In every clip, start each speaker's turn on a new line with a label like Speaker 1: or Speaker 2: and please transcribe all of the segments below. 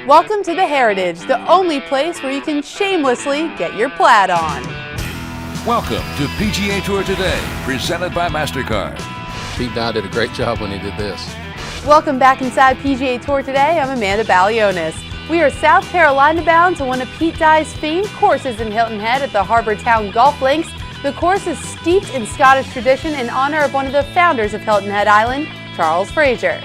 Speaker 1: Welcome to the Heritage, the only place where you can shamelessly get your plaid on.
Speaker 2: Welcome to PGA Tour Today, presented by MasterCard.
Speaker 3: Pete Dye did a great job when he did this.
Speaker 1: Welcome back inside PGA Tour Today. I'm Amanda Balionis. We are South Carolina bound to one of Pete Dye's famed courses in Hilton Head at the Harbour Town Golf Links. The course is steeped in Scottish tradition in honor of one of the founders of Hilton Head Island, Charles Fraser.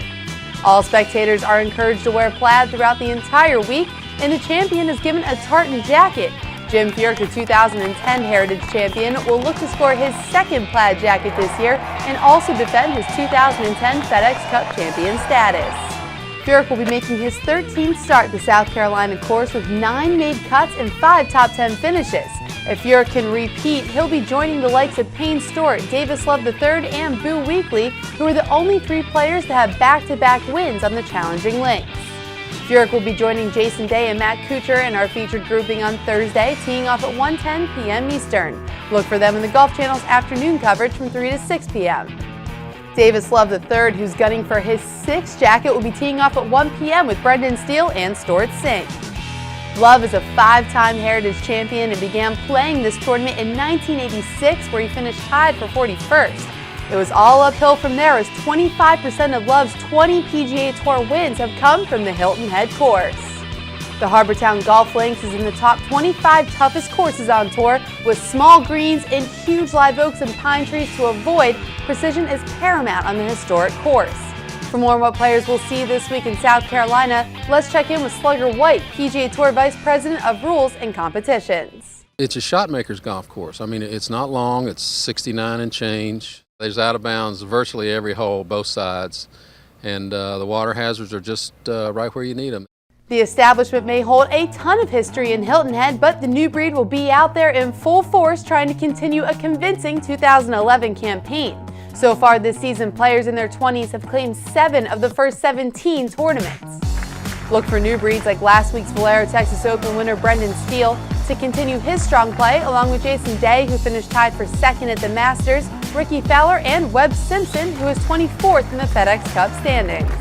Speaker 1: All spectators are encouraged to wear plaid throughout the entire week, and the champion is given a tartan jacket. Jim Furyk, the 2010 Heritage champion, will look to score his second plaid jacket this year and also defend his 2010 FedEx Cup champion status. Furyk will be making his 13th start at the South Carolina course with 9 made cuts and 5 top 10 finishes. If Furyk can repeat, he'll be joining the likes of Payne Stewart, Davis Love III, and Boo Weekley, who are the only 3 players to have back-to-back wins on the challenging links. Furyk will be joining Jason Day and Matt Kuchar in our featured grouping on Thursday, teeing off at 1:10 p.m. Eastern. Look for them in the Golf Channel's afternoon coverage from 3 to 6 p.m. Davis Love III, who's gunning for his 6th jacket, will be teeing off at 1 p.m. with Brendan Steele and Stuart Singh. Love is a 5-time Heritage champion and began playing this tournament in 1986, where he finished tied for 41st. It was all uphill from there, as 25% of Love's 20 PGA Tour wins have come from the Hilton Head course. The Harbour Town Golf Links is in the top 25 toughest courses on tour, with small greens and huge live oaks and pine trees to avoid. Precision is paramount on the historic course. For more on what players will see this week in South Carolina, let's check in with Slugger White, PGA Tour Vice President of Rules and Competitions.
Speaker 3: It's a shot maker's golf course. I mean, it's not long. It's 69 and change. There's out of bounds virtually every hole, both sides. And the water hazards are just right where you need them.
Speaker 1: The establishment may hold a ton of history in Hilton Head, but the new breed will be out there in full force trying to continue a convincing 2011 campaign. So far this season, players in their 20s have claimed 7 of the first 17 tournaments. Look for new breeds like last week's Valero Texas Open winner Brendan Steele to continue his strong play, along with Jason Day, who finished tied for 2nd at the Masters, Ricky Fowler, and Webb Simpson, who is 24th in the FedEx Cup standings.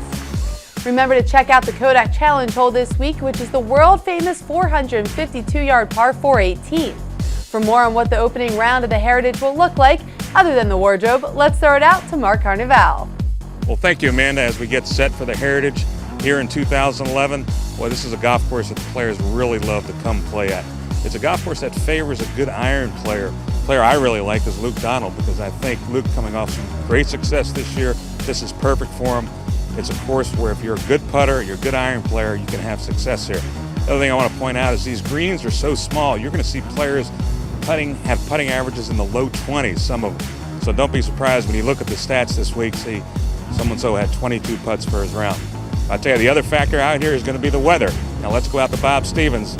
Speaker 1: Remember to check out the Kodak Challenge hole this week, which is the world-famous 452-yard par 4 18th. For more on what the opening round of the Heritage will look like, other than the wardrobe, let's throw it out to Mark Carnival.
Speaker 4: Well, thank you, Amanda. As we get set for the Heritage here in 2011, well, this is a golf course that the players really love to come play at. It's a golf course that favors a good iron player. The player I really like is Luke Donald, because I think Luke, coming off some great success this year, this is perfect for him. It's a course where if you're a good putter, you're a good iron player, you can have success here. The other thing I want to point out is these greens are so small, you're going to see players have putting averages in the low 20s, some of them. So don't be surprised when you look at the stats this week, see so had 22 putts for his round. I'll tell you, the other factor out here is going to be the weather. Now let's go out to Bob Stevens.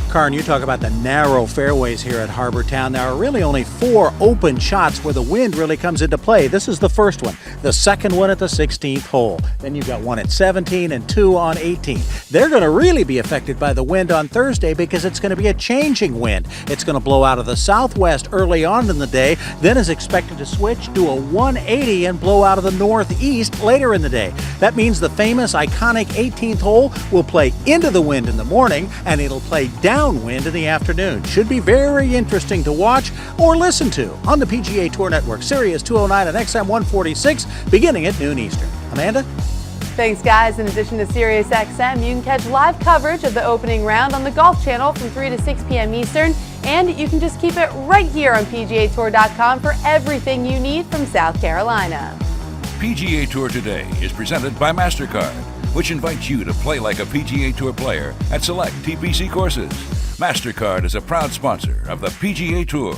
Speaker 5: Karn, you talk about the narrow fairways here at Harbour Town. There are really only 4 open shots where the wind really comes into play. This is the first one, the second one at the 16th hole. Then you've got one at 17 and 2 on 18. They're going to really be affected by the wind on Thursday, because it's going to be a changing wind. It's going to blow out of the southwest early on in the day, then is expected to switch to a 180 and blow out of the northeast later in the day. That means the famous, iconic 18th hole will play into the wind in the morning, and it'll play downwind in the afternoon. Should be very interesting to watch or listen to on the PGA Tour Network, Sirius 209 and XM 146, beginning at noon Eastern. Amanda?
Speaker 1: Thanks, guys. In addition to SiriusXM, you can catch live coverage of the opening round on the Golf Channel from 3 to 6 p.m. Eastern, and you can just keep it right here on PGATour.com for everything you need from South Carolina.
Speaker 2: PGA Tour Today is presented by MasterCard, which invites you to play like a PGA Tour player at select TPC courses. MasterCard is a proud sponsor of the PGA Tour.